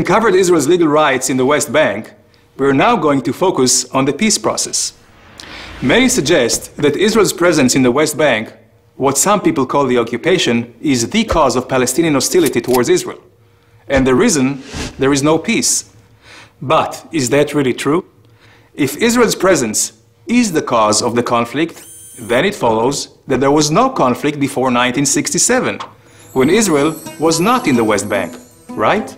covered Israel's legal rights in the West Bank, we're now going to focus on the peace process. Many suggest that Israel's presence in the West Bank, what some people call the occupation, is the cause of Palestinian hostility towards Israel, and the reason there is no peace. But is that really true? If Israel's presence is the cause of the conflict, then it follows that there was no conflict before 1967, when Israel was not in the West Bank, right?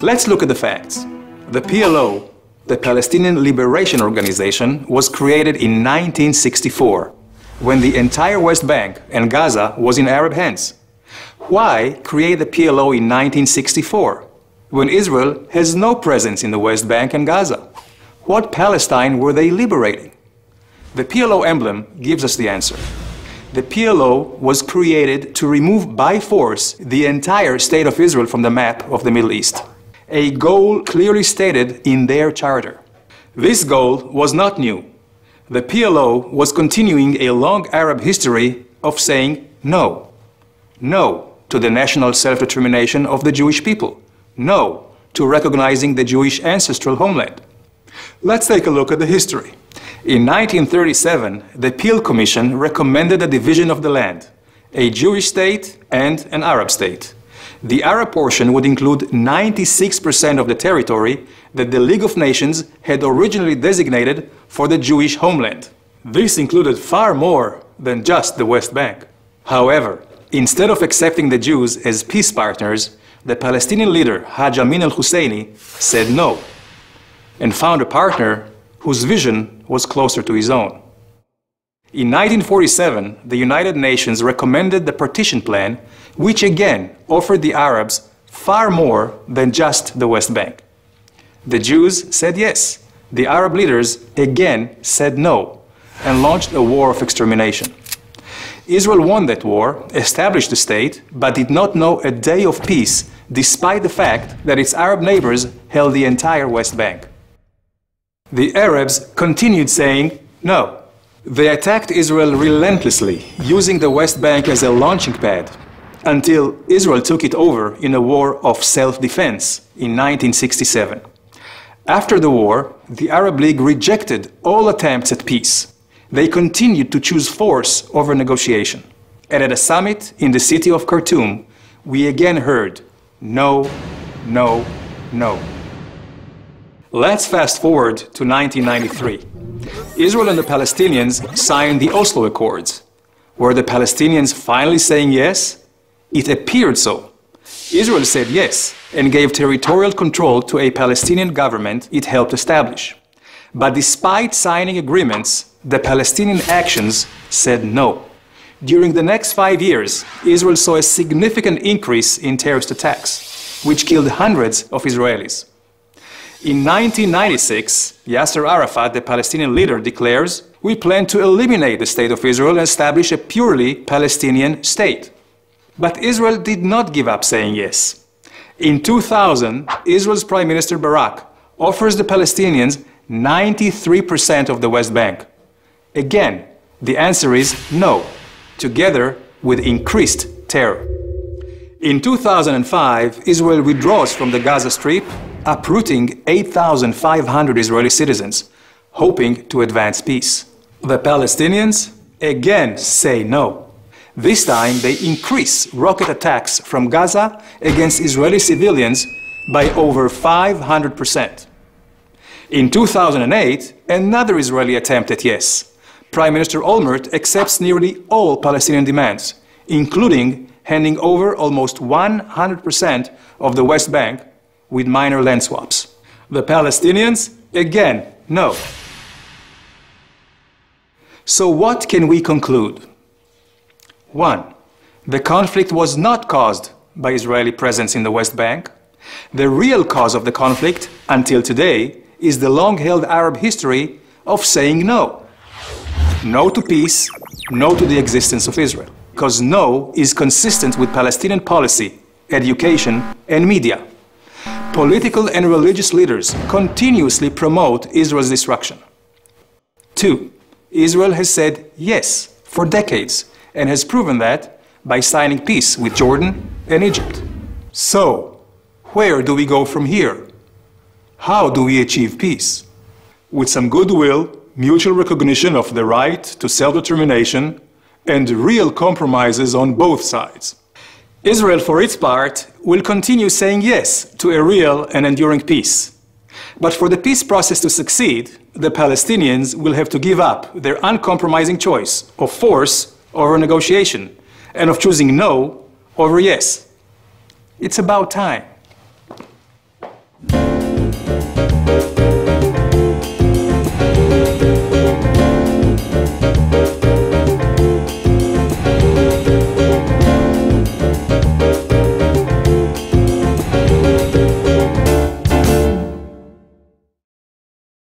Let's look at the facts. The PLO, the Palestinian Liberation Organization, was created in 1964, when the entire West Bank and Gaza was in Arab hands. Why create the PLO in 1964, when Israel has no presence in the West Bank and Gaza? What Palestine were they liberating? The PLO emblem gives us the answer. The PLO was created to remove by force the entire state of Israel from the map of the Middle East, a goal clearly stated in their charter. This goal was not new. The PLO was continuing a long Arab history of saying no. No to the national self-determination of the Jewish people. No to recognizing the Jewish ancestral homeland. Let's take a look at the history. In 1937, the Peel Commission recommended a division of the land, a Jewish state and an Arab state. The Arab portion would include 96% of the territory that the League of Nations had originally designated for the Jewish homeland. This included far more than just the West Bank. However, instead of accepting the Jews as peace partners, the Palestinian leader Haj Amin al-Husseini said no, and found a partner whose vision was closer to his own. In 1947, the United Nations recommended the partition plan, which again offered the Arabs far more than just the West Bank. The Jews said yes. The Arab leaders again said no, and launched a war of extermination. Israel won that war, established the state, but did not know a day of peace, despite the fact that its Arab neighbors held the entire West Bank. The Arabs continued saying no. They attacked Israel relentlessly, using the West Bank as a launching pad, until Israel took it over in a war of self-defense in 1967. After the war, the Arab League rejected all attempts at peace. They continued to choose force over negotiation. And at a summit in the city of Khartoum, we again heard no, no, no. Let's fast forward to 1993. Israel and the Palestinians signed the Oslo Accords. Were the Palestinians finally saying yes? It appeared so. Israel said yes and gave territorial control to a Palestinian government it helped establish. But despite signing agreements, the Palestinian actions said no. During the next 5 years, Israel saw a significant increase in terrorist attacks, which killed hundreds of Israelis. In 1996, Yasser Arafat, the Palestinian leader, declares, "We plan to eliminate the State of Israel and establish a purely Palestinian state." But Israel did not give up saying yes. In 2000, Israel's Prime Minister Barak offers the Palestinians 93% of the West Bank. Again, the answer is no, together with increased terror. In 2005, Israel withdraws from the Gaza Strip, uprooting 8,500 Israeli citizens, hoping to advance peace. The Palestinians again say no. This time they increase rocket attacks from Gaza against Israeli civilians by over 500%. In 2008, another Israeli attempt at yes. Prime Minister Olmert accepts nearly all Palestinian demands, including handing over almost 100% of the West Bank with minor land swaps. The Palestinians, again, no. So what can we conclude? 1. The conflict was not caused by Israeli presence in the West Bank. The real cause of the conflict, until today, is the long-held Arab history of saying no. No to peace, no to the existence of Israel. Because no is consistent with Palestinian policy, education, and media. Political and religious leaders continuously promote Israel's destruction. 2. Israel has said yes for decades and has proven that by signing peace with Jordan and Egypt. So, where do we go from here? How do we achieve peace? With some goodwill, mutual recognition of the right to self-determination, and real compromises on both sides. Israel, for its part, will continue saying yes to a real and enduring peace. But for the peace process to succeed, the Palestinians will have to give up their uncompromising choice of force over negotiation and of choosing no over yes. It's about time.